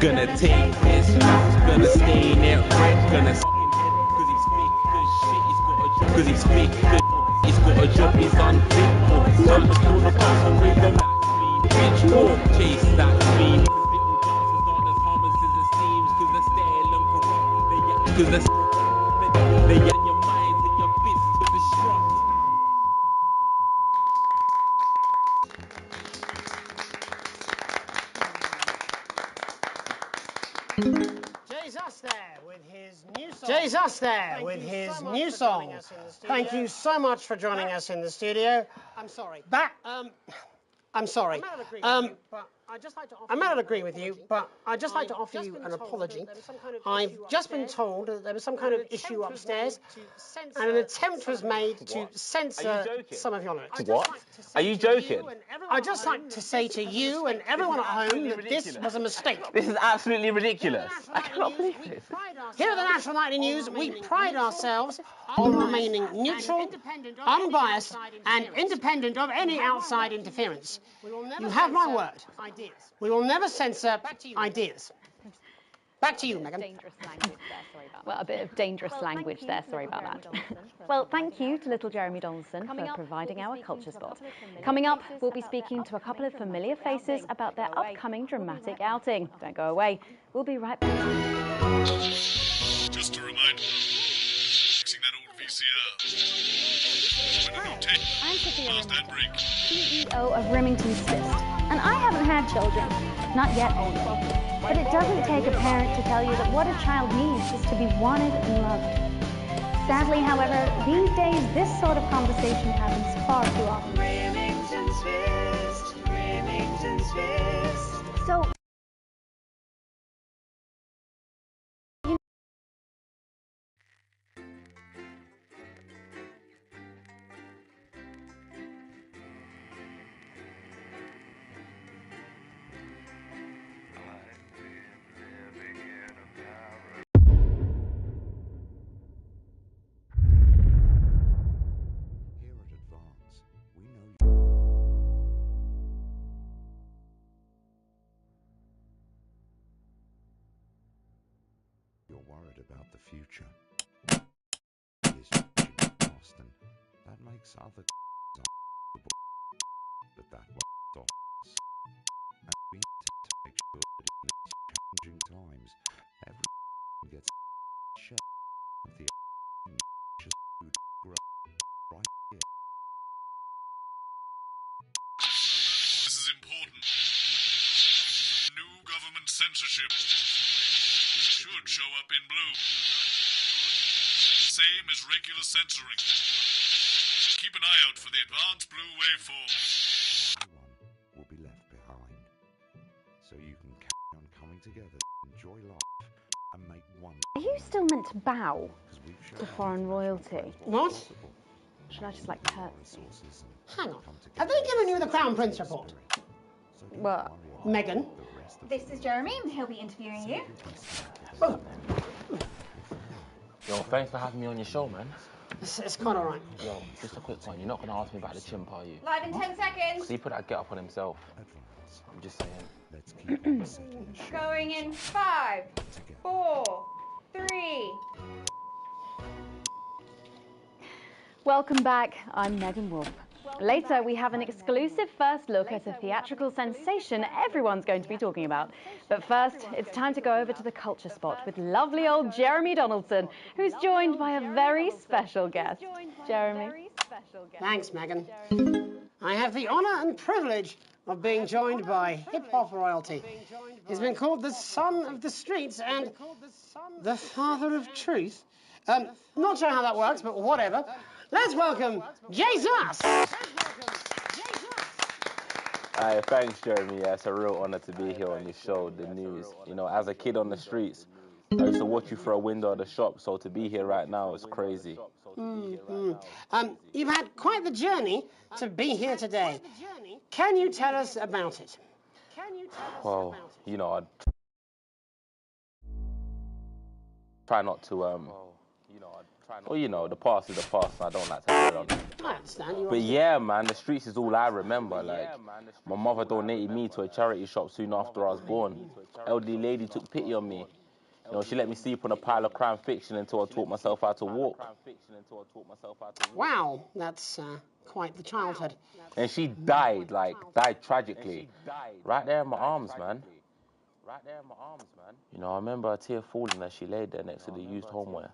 [SPEAKER 20] gonna take this rap, gonna stain it red, gonna fucking head cause he's fake good shit, he's got a job cause he's fake good, he's got a job he's unfit for. Time to pull the puzzle with them, bitch, walk, chase that dream. Little dancers aren't as harmless as it seems, cause they're stale and corrupt, cause they're in your minds and your fists to destruct.
[SPEAKER 1] Jay's us there with his new song. Jay's us there with his new song. Thank you so much for joining us in the studio. I'm sorry. I'm sorry. I may not agree with you, but I'd just like to offer you an apology. I've just been told that there was some kind of issue upstairs, and an attempt was made to censor some of your lyrics.
[SPEAKER 19] What? Are you joking?
[SPEAKER 1] I'd just like to say to you and everyone at home that this was a mistake.
[SPEAKER 19] This is absolutely ridiculous. I cannot believe this.
[SPEAKER 1] Here at the National Nightly News, we pride ourselves on remaining neutral, unbiased, and independent of any outside interference. You have my word. We will never censor ideas. Back to you, Megan.
[SPEAKER 2] Dangerous language there, sorry about that. Well, a bit of dangerous language there, sorry about that. Well, thank you to little Jeremy Donaldson for providing our culture spot. Coming up, we'll be speaking to a couple of familiar faces about their upcoming dramatic outing. Don't go away. We'll be right back.
[SPEAKER 18] Just a reminder, fixing that old VCR.
[SPEAKER 2] I'm Sophia CEO of Remington's Fist, and I haven't had children, not yet. But it doesn't take a parent to tell you that what a child needs is to be wanted and loved. Sadly, however, these days this sort of conversation happens far too often.
[SPEAKER 18] Remington's Fist, Remington's Fist.
[SPEAKER 2] So
[SPEAKER 17] worried about the future. Is Boston. That makes other but that was and we need to make sure that in these challenging times, everyone gets shit of the just food grow right here.
[SPEAKER 18] This is important. New government censorship. Should show up in blue. Same as regular censoring. Keep an eye out for the advanced blue waveform.
[SPEAKER 17] Everyone will be left behind. So you can carry on coming together to enjoy life and make one.
[SPEAKER 2] are you still meant to bow to foreign royalty?
[SPEAKER 1] What?
[SPEAKER 2] Should I just like curtsy?
[SPEAKER 1] Hang on. Have they given you the Crown Prince report?
[SPEAKER 2] What?
[SPEAKER 1] Megan?
[SPEAKER 9] This is Jeremy, and he'll be interviewing you.
[SPEAKER 19] Yo, thanks for having me on your show, man.
[SPEAKER 1] It's quite all right.
[SPEAKER 19] Yo, just a quick one. You're not going to ask me about the chimp, are you?
[SPEAKER 9] Live in 10 seconds.
[SPEAKER 19] He put that get up on himself. I'm just saying.
[SPEAKER 17] Let's keep on setting the show.
[SPEAKER 9] Going in 5, 4, 3.
[SPEAKER 2] Welcome back. I'm Megan Wolf. Later, we have an exclusive first look at a theatrical sensation everyone's going to be talking about. But first, it's time to go over to the culture spot with lovely old Jeremy Donaldson, who's joined by a very special guest. Jeremy.
[SPEAKER 1] Thanks, Megan. I have the honour and privilege of being joined by hip-hop royalty. He's been called the son of the streets and the father of truth. Not sure how that works, but whatever. Let's welcome Jesus!
[SPEAKER 19] Hi, thanks, Jeremy. Yeah, it's a real honour to be here on your show, The News. You know, as a kid on the streets, I used to watch you through a window of the shop, so to be here right now is crazy.
[SPEAKER 1] You've had quite the journey to be here today. Can you tell us about it?
[SPEAKER 19] Well, you know, I'd try not to, well, you know, the past is the past, and I don't like to dwell on it.
[SPEAKER 1] I understand.
[SPEAKER 19] But yeah, man, the streets is all I remember. Like, my mother donated me to a charity shop soon after I was born. Elderly lady took pity on me. You know, she let me sleep on a pile of crime fiction until I taught myself how to walk.
[SPEAKER 1] Wow, that's quite the childhood.
[SPEAKER 19] And she died, died tragically. Right there in my arms, man. You know, I remember a tear falling as she laid there next to the used homeware.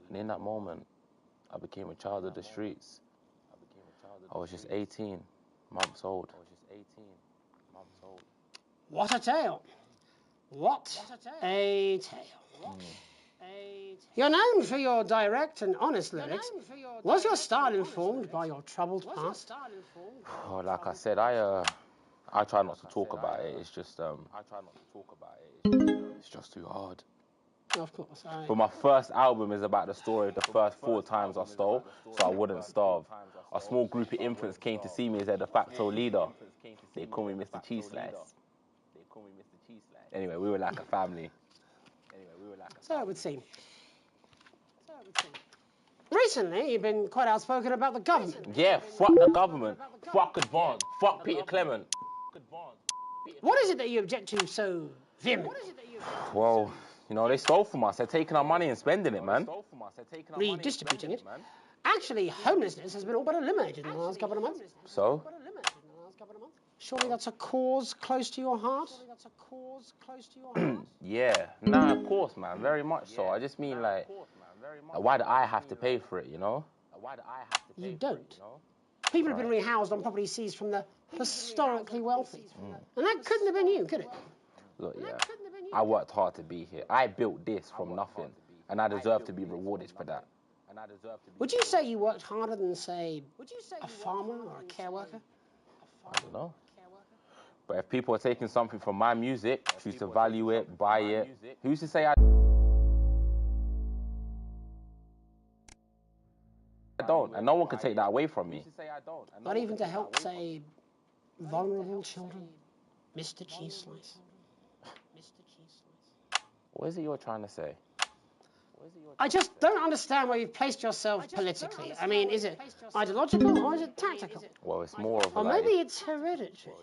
[SPEAKER 19] And in that moment, I became a child of the streets. I was just 18 months old.
[SPEAKER 1] What a tale. What a tale. You're known for your direct and honest lyrics. Was your style informed by your troubled past?
[SPEAKER 19] Oh, like I said, I try not to talk about it. It's just, it's just too hard.
[SPEAKER 1] Of course.
[SPEAKER 19] But my first album is about the story of the first 4 times I stole, so I wouldn't starve. A small group of infants came to see me as their de facto leader. They call me Mr. Cheese Slice. Anyway, we were like a family.
[SPEAKER 1] So it would seem. Recently, you've been quite outspoken about the government.
[SPEAKER 19] Yeah, fuck the government. Fuck Advance. Fuck Peter Clement.
[SPEAKER 1] What is it that you object to so vehemently?
[SPEAKER 19] Well, you know, they stole from us. They're taking our money and spending it, man.
[SPEAKER 1] Redistributing it. Actually, homelessness has been all but eliminated in the last couple of months.
[SPEAKER 19] So?
[SPEAKER 1] Surely that's a cause close to your heart?
[SPEAKER 19] Yeah. Nah, of course, man. Very much so. I just mean, like, why do I have to pay for it, you know?
[SPEAKER 1] You don't. People have been rehoused on property seized from the historically wealthy. And that couldn't have been you, could it?
[SPEAKER 19] Look, yeah. I worked hard to be here. I built this from nothing. And I deserve to be rewarded for that.
[SPEAKER 1] Would you say you worked harder than, say, a farmer or a care worker?
[SPEAKER 19] I don't know. But if people are taking something from my music, choose to value it, buy it, who's to say I don't? And no one can take that away from me.
[SPEAKER 1] Not even to help, say, vulnerable children? Mr. Cheese Slice.
[SPEAKER 19] What is it you're trying to say?
[SPEAKER 1] I just don't understand where you've placed yourself politically. I mean, is it ideological or is it tactical?
[SPEAKER 19] Well, it's more of
[SPEAKER 1] or maybe it's hereditary.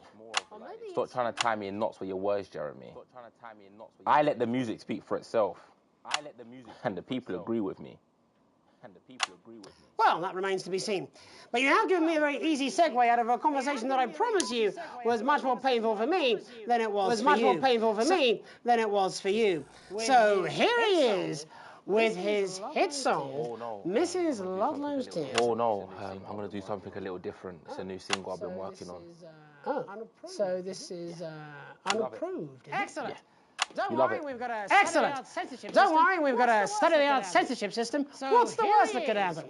[SPEAKER 19] Stop trying to tie me in knots with your words, Jeremy. I let the music speak for itself. And the people agree with me.
[SPEAKER 1] Well, that remains to be seen. But you have given me a very easy segue out of a conversation that I promise you was much more painful for me than it was for you. So here he is with his hit song, Mrs. Ludlow's Tears.
[SPEAKER 19] Oh no, I'm going to do something a little different. It's a new single I've been working on.
[SPEAKER 1] So this is unapproved. Excellent.
[SPEAKER 19] Yeah.
[SPEAKER 1] Don't worry, we've got a state-of-the-art censorship system. What's the worst that could happen?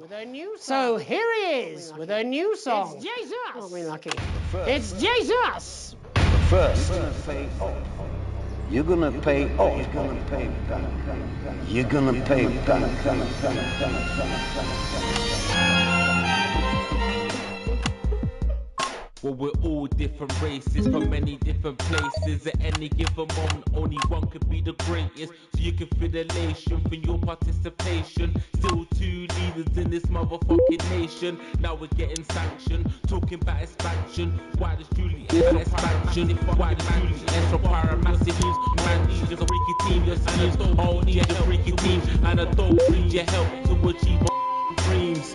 [SPEAKER 1] So here he is with a new song. It's Jesus. Aren't we lucky? It's Jesus.
[SPEAKER 12] First, you're gonna pay off. You're gonna pay back.
[SPEAKER 20] Well, we're all different races from many different places. At any given moment, only one could be the greatest. So you can feel the elation from your participation. Still 2 leaders in this motherfucking nation. Now we're getting sanctioned, talking about expansion. Why does Julie about expansion? Why does Julie require a massive news? Man, she's a freaky team, your schemes all need a freaky team. And I don't need your help to achieve my dreams.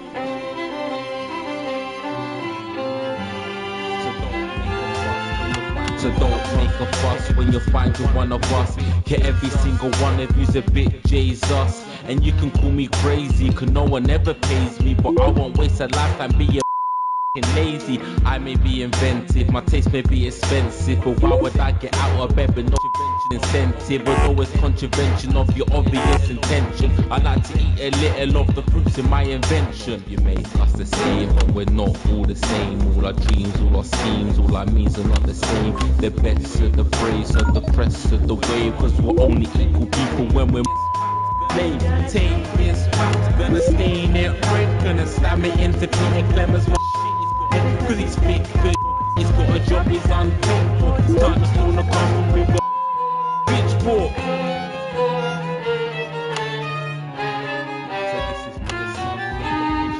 [SPEAKER 20] So don't make a fuss when you find you're one of us. Yeah, every single one of you's a bit Jesus. And you can call me crazy, cause no one ever pays me. But I won't waste a lifetime being lazy. I may be inventive, my taste may be expensive. But why would I get out of bed with no incentive? But always contravention of your obvious intention. I like to eat a little of the fruits in my invention. You make us the same, but we're not all the same. All our dreams, all our schemes, all our means are not the same. The best of the praise, of the press of the wave. Cause we're only equal people when we're slave. Take this fact, gonna stain it red, gonna slam it into Peter Clemens. Cause he's fit, good, he's got a job, he's unfaithful. Starting to steal the car with a pitchfork.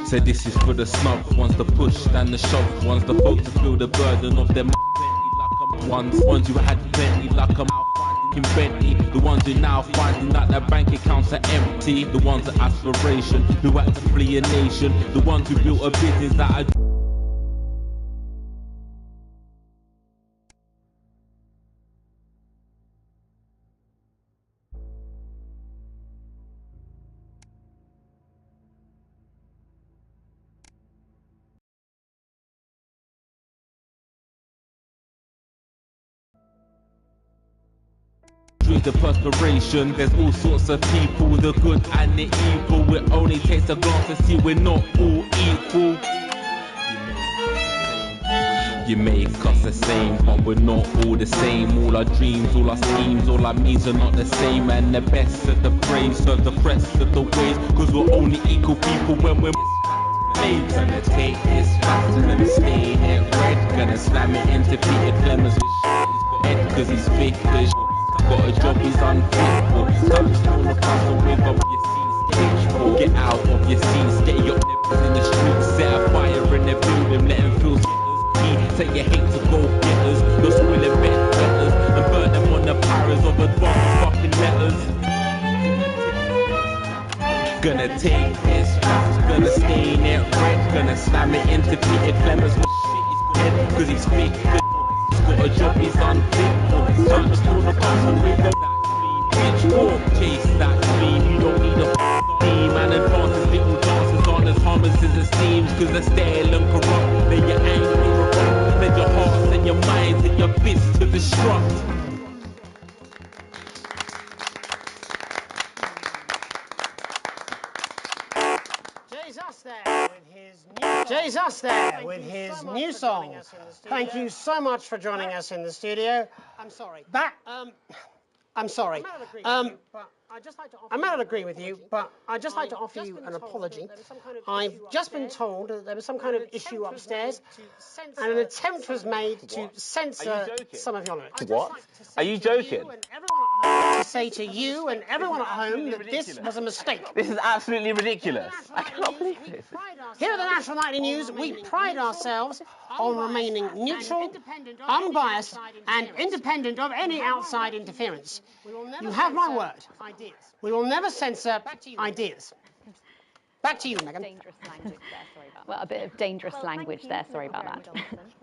[SPEAKER 20] Said this is for the snub ones, the push and the shove ones, the folks to feel the burden of them ones who had plenty like a in Bentley, the ones who now finding that their bank accounts are empty, the ones of aspiration who had to flee a nation, the ones who built a business that through the perspiration. There's all sorts of people, the good and the evil. It only takes a glance to see we're not all equal. You make us the same, but we're not all the same. All our dreams, all our schemes, all our means are not the same. And the best of the praise serve the rest of the ways. Cause we're only equal people when we're gonna take this fast, gonna stay here red, gonna slam it into Peter Clemens head cause he's fake as got a job, he's unfaithful. Time to steal the castle with up your seats. Get out of your seats, get your nipples in the streets. Set a fire in the building, let him feel say you hate to go getters, you're spoiling bed letters and burn them on the paras of advanced fucking letters. Gonna take this fast, gonna stain it red, gonna slam it into Peter Clemens with shit he's dead, cause he's fake. He's got a job, he's unfaithful. Time to steal the castle with the pitchfork. Chase that dream, you don't need a team. And advances little dances aren't as harmless as it seems. Cause they're stale and corrupt, then you're angry or wrong. Then your hearts and your minds and your fists to destruct.
[SPEAKER 1] Jay's us there with his new song. Thank you so much for joining us in the studio. I'm sorry. I'm sorry. I may not agree with you, but I'd just like to offer you an apology. I've just been told that there was some kind of issue upstairs, and an attempt was made to censor some of your lyrics.
[SPEAKER 19] What? Are you joking?
[SPEAKER 1] To say to you and everyone at home that this was a mistake.
[SPEAKER 19] This is absolutely ridiculous. I cannot believe this.
[SPEAKER 1] Here at the National Nightly News, we pride ourselves on remaining neutral, unbiased, and independent of any outside interference. You have my word. We will never censor ideas. Back to you, Megan.
[SPEAKER 2] Well, a bit of dangerous language there, sorry about that.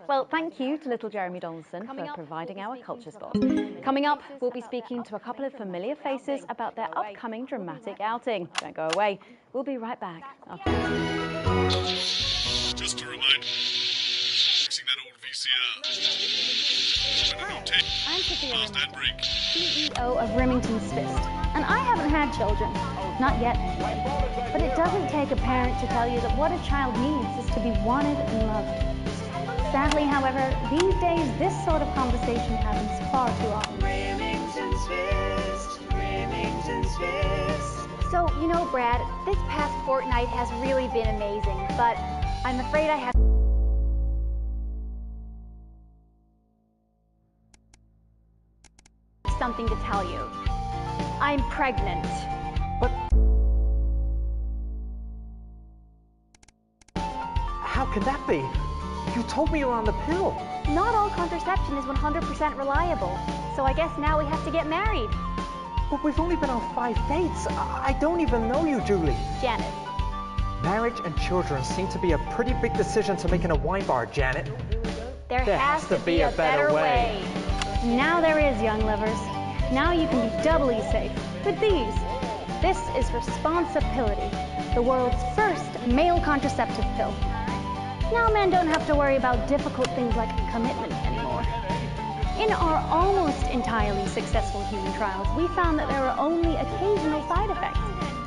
[SPEAKER 2] Well, thank you to little Jeremy Donaldson for providing our culture spot. Coming up, we'll be speaking to a couple of familiar faces about their upcoming dramatic outing. Don't go away, we'll be right back after this.
[SPEAKER 18] Just a reminder, fixing that old VCR.
[SPEAKER 2] I'm Sophia CEO of Remington's Fist, and I haven't had children, not yet. But it doesn't take a parent to tell you that what a child needs is to be wanted and loved. Sadly, however, these days this sort of conversation happens far too often.
[SPEAKER 21] Remington's Fist, Remington's Fist.
[SPEAKER 22] So, you know, Brad, this past fortnight has really been amazing, but I'm afraid I have something to tell you. I'm pregnant.
[SPEAKER 8] But how can that be? You told me you were on the pill.
[SPEAKER 22] Not all contraception is 100% reliable, so I guess now we have to get married.
[SPEAKER 8] But we've only been on 5 dates. I don't even know you, Julie.
[SPEAKER 22] Janet.
[SPEAKER 8] Marriage and children seem to be a pretty big decision to make in a wine bar, Janet.
[SPEAKER 22] There has to be a better way.
[SPEAKER 2] Now there is, young lovers. Now you can be doubly safe with these. This is Responsibility, the world's first male contraceptive pill. Now men don't have to worry about difficult things like commitment anymore. In our almost entirely successful human trials, we found that there are only occasional side effects.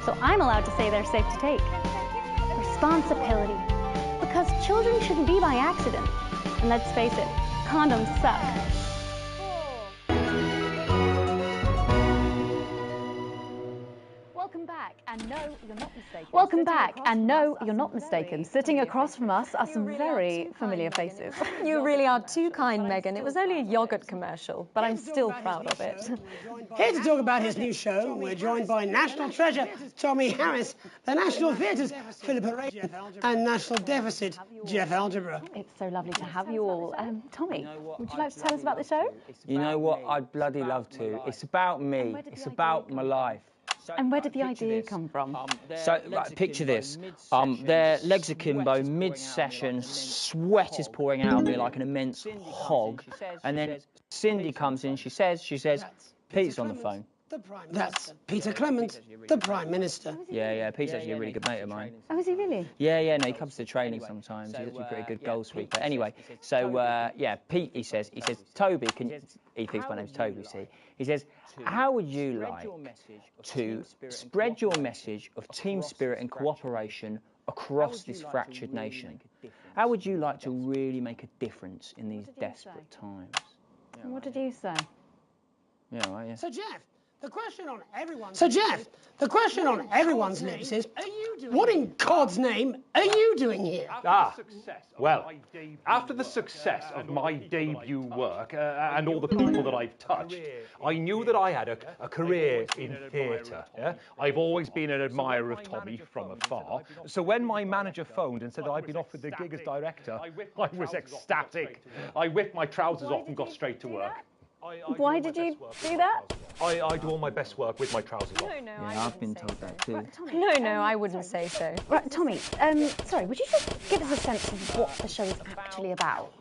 [SPEAKER 2] So I'm allowed to say they're safe to take. Responsibility. Because children shouldn't be by accident. And let's face it, condoms suck.
[SPEAKER 22] Welcome
[SPEAKER 2] Welcome back, and no, you're not mistaken. Welcome back, and no, you're not mistaken. Sitting across from us are some very familiar faces. You really are too kind, Megan. It was only a yogurt commercial, but I'm still proud of it.
[SPEAKER 1] Here to talk about his new show, we're joined by national treasure Tommy Harris, the National Theatre's Philippa Ray, and National Deficit Jeff Algebra.
[SPEAKER 2] It's so lovely to have you all. Tommy, would you like to tell us about the show?
[SPEAKER 5] You know what? I'd bloody love to. It's about me. It's about my life.
[SPEAKER 2] And where did the idea come from?
[SPEAKER 5] So, picture this. Their legs akimbo, mid-session, sweat is pouring out of me like an immense hog. And then Cindy comes in, she says, Pete's on the phone.
[SPEAKER 1] That's Peter Clement, the Prime Minister.
[SPEAKER 5] Yeah, Pete's actually a really good mate of mine.
[SPEAKER 2] Oh, is he really?
[SPEAKER 5] Yeah, no, he comes to training sometimes. He's actually a pretty good goal sweeper. Anyway, so, Pete, he says, Toby, he thinks my name's Toby, see? He says, how would you like to spread your message of team spirit and cooperation across this fractured nation? How would you like to really make a difference in these desperate times?
[SPEAKER 2] What did you say?
[SPEAKER 5] Yeah, right, yeah.
[SPEAKER 1] So, Jeff, the question on everyone's lips is, what in God's name are you doing here?
[SPEAKER 10] Well, after the success of my debut work and all the people that I've touched, I knew that I had a career in theatre. Yeah? I've always been an admirer of Tommy from afar. So when my manager phoned and said that I'd been offered the gig as director, I was ecstatic. I whipped my trousers off and got straight to work.
[SPEAKER 2] Why did you do that?
[SPEAKER 10] I do all my best work with my trousers off.
[SPEAKER 5] Yeah, I've been told that too.
[SPEAKER 2] No, I wouldn't say so. Right, Tommy, sorry, would you just give us a sense of what the show is actually about?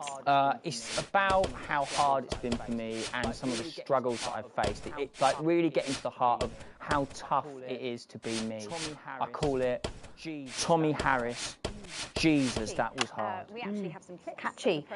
[SPEAKER 5] It's about how hard it's been for me and some of the struggles that I've faced. It's like really getting to the heart of how tough it is to be me. I call it Tommy Harris. Jesus, that was hard.
[SPEAKER 2] We actually have some clips. Catchy.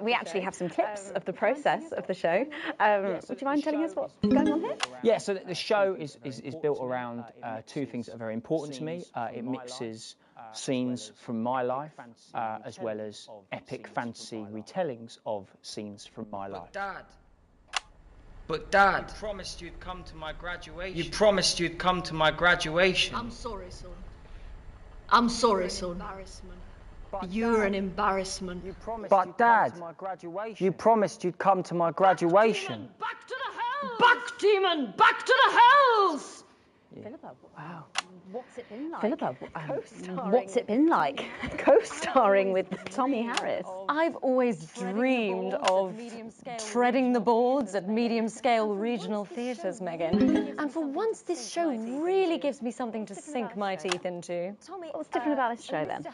[SPEAKER 2] We actually have some clips of the process of the show. Would you mind telling us what's going on here?
[SPEAKER 5] Yeah, so the show is built around two things that are very important to me. It mixes scenes from my life as well as epic fantasy retellings of scenes from my life.
[SPEAKER 23] But Dad, you promised you'd come to my graduation.
[SPEAKER 24] I'm sorry, son. I'm sorry, son. You're an embarrassment.
[SPEAKER 5] But Dad, you promised you'd come to my graduation.
[SPEAKER 24] Back to the hells! Back, demon! Back to the hells!
[SPEAKER 2] Philippa, wow. What's it been like? Philippa, what's it been like? Co-starring with Tommy Harris. I've always dreamed of treading the boards at medium-scale regional theatres, Megan. And for once, this show really gives me something to sink my teeth into. What's different about this show, then?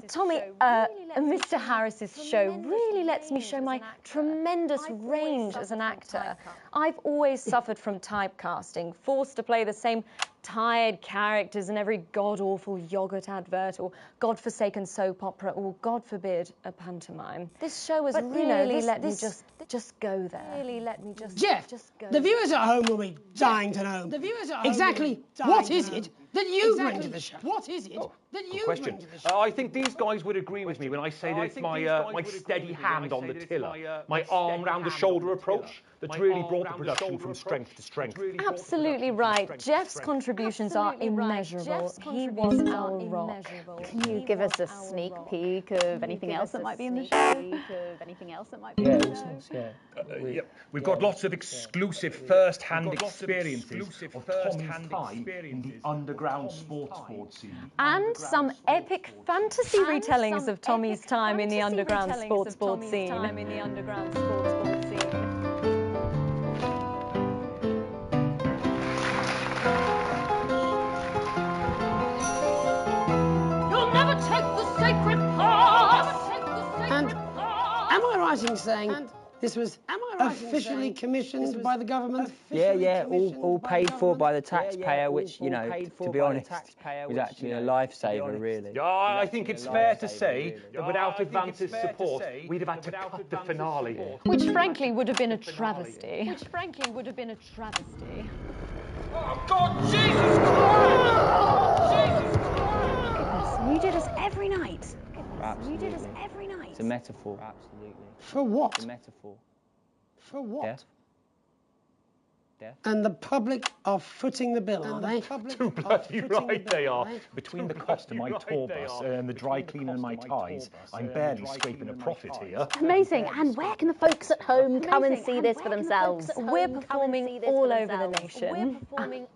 [SPEAKER 2] Tommy, Mr. Harris's show really lets me show my tremendous range as an actor. I've always suffered from typecasting, forced to play the same tired characters in every god-awful yogurt advert or godforsaken soap opera or, God forbid, a pantomime. This show has really let me just go there. Really let me
[SPEAKER 1] Jeff, the viewers at home will be dying to know exactly what is it that you bring to the show? What is it that you bring to the show?
[SPEAKER 10] I think these guys would agree with me when I say that it's my steady hand on the tiller, my arm round the shoulder approach that's really brought the production from strength to strength.
[SPEAKER 2] Absolutely right. Jeff's contributions are immeasurable. He was our rock. Can you give us a sneak peek of anything else that might be in the show?
[SPEAKER 10] Yeah, we've got lots of exclusive first-hand experiences of Tommy's time in the underground sports board scene.
[SPEAKER 2] And some epic fantasy retellings of Tommy's time in the underground sports board scene.
[SPEAKER 1] And am I right in saying this was officially commissioned by the government?
[SPEAKER 5] Yeah, all paid for by the taxpayer, which, you know, to be honest, was actually a lifesaver, really.
[SPEAKER 10] Yeah, I think it's fair to say that without Advance's support, we'd have had to cut the finale.
[SPEAKER 2] Which frankly would have been a travesty.
[SPEAKER 23] Oh, God, Jesus Christ!
[SPEAKER 2] You did us every night.
[SPEAKER 5] Absolutely.
[SPEAKER 2] You did us every night.
[SPEAKER 5] It's a metaphor. Absolutely.
[SPEAKER 1] For what?
[SPEAKER 5] It's a metaphor.
[SPEAKER 1] For what?
[SPEAKER 5] Yeah.
[SPEAKER 1] And the public are footing the bill, are they?
[SPEAKER 10] Too bloody right they are. Between the cost of my tour bus and the dry cleaning and my ties, I'm barely scraping a profit here.
[SPEAKER 2] Amazing. And where can the folks at home come and see this for themselves? We're performing all over the nation.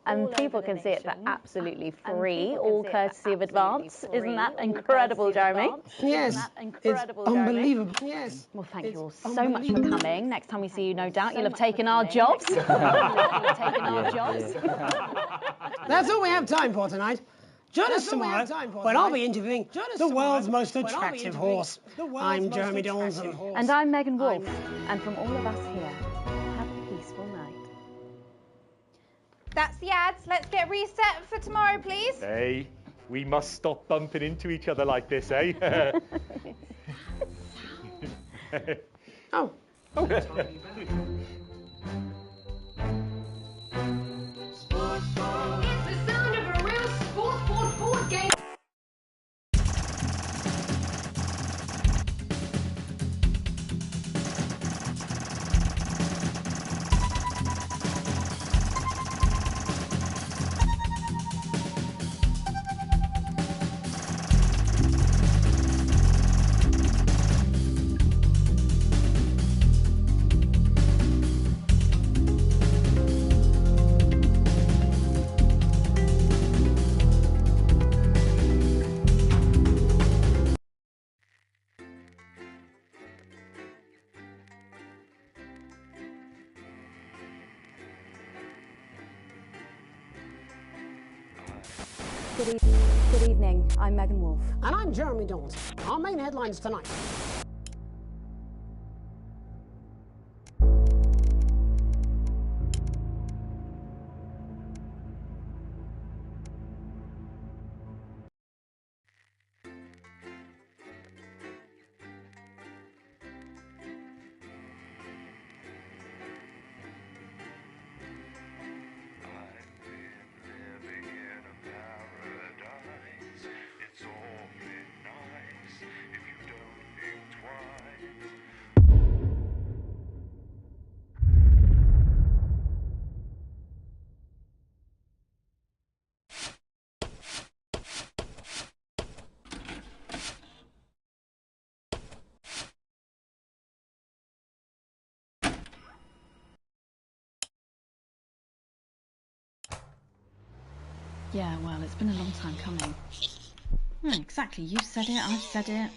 [SPEAKER 2] And people can see it for absolutely free, all courtesy of Advance. Isn't that incredible, Jeremy?
[SPEAKER 1] Yes, it's unbelievable. Yes.
[SPEAKER 2] Well, thank you all so much for coming. Next time we see you, no doubt, you'll have taken our jobs.
[SPEAKER 1] That's all we have time for tonight. Join us tomorrow when I'll be interviewing the world's most attractive horse. I'm Jeremy Donaldson.
[SPEAKER 2] And I'm Megan Wolf. And from all of us here, have a peaceful night.
[SPEAKER 9] That's the ads. Let's get reset for tomorrow, please.
[SPEAKER 10] Hey, we must stop bumping into each other like this, eh?
[SPEAKER 1] Oh.
[SPEAKER 21] It's the sound of a real sports board game.
[SPEAKER 2] Good evening. I'm Megan Wolf.
[SPEAKER 1] And I'm Jeremy Donaldson. Our main headlines tonight.
[SPEAKER 2] Yeah, well, it's been a long time coming. Exactly, you said it, I've said it.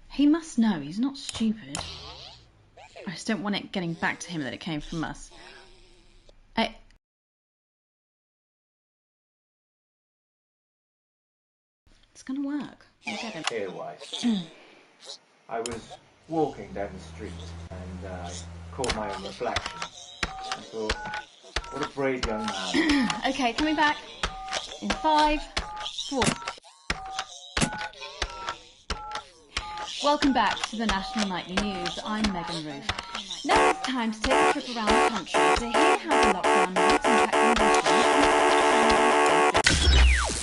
[SPEAKER 2] He must know, he's not stupid. I just don't want it getting back to him that it came from us. It's gonna work. We'll get him.
[SPEAKER 4] Here, wife. I was walking down the street and I caught my own reflection. I thought, what a brave young man.
[SPEAKER 2] Okay, coming back. In 5, 4. Welcome back to the National Nightly News. I'm Megan Roof. Now it's time to take a trip around the country to hear how the lockdown might impact the nation.